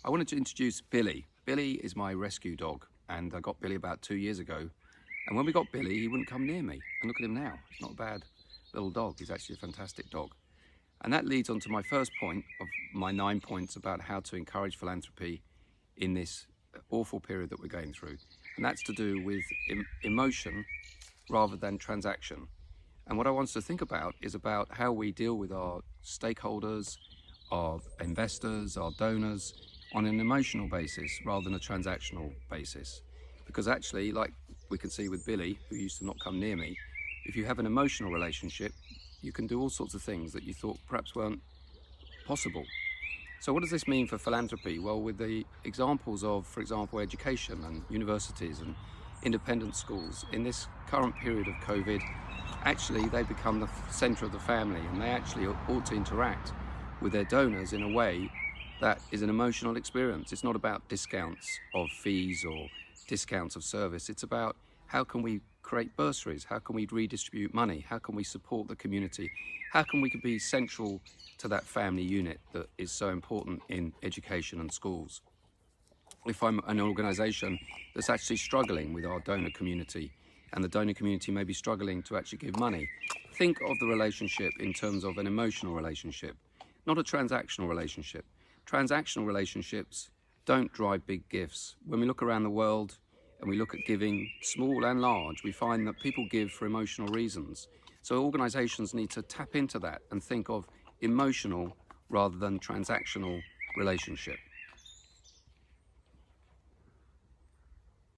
I wanted to introduce Billy. Billy is my rescue dog, and I got Billy about 2 years ago. And when we got Billy, he wouldn't come near me. And look at him now. He's not a bad little dog. He's actually a fantastic dog. And that leads on to my first point of my 9 points about how to encourage philanthropy in this awful period that we're going through. And that's to do with emotion rather than transaction. And what I want us to think about is about how we deal with our stakeholders, our investors, our donors on an emotional basis rather than a transactional basis. Because actually, like we can see with Billy, who used to not come near me, if you have an emotional relationship, you can do all sorts of things that you thought perhaps weren't possible. So what does this mean for philanthropy? Well, with the examples of, for example, education and universities and independent schools, in this current period of COVID, actually they become the centre of the family, and they actually ought to interact with their donors in a way that is an emotional experience. It's not about discounts of fees or discounts of service. It's about how can we create bursaries? How can we redistribute money? How can we support the community? How can we be central to that family unit that is so important in education and schools? If I'm an organisation that's actually struggling with our donor community, and the donor community may be struggling to actually give money, think of the relationship in terms of an emotional relationship, not a transactional relationship. Transactional relationships don't drive big gifts. When we look around the world and we look at giving, small and large, we find that people give for emotional reasons. So organisations need to tap into that and think of emotional rather than transactional relationship.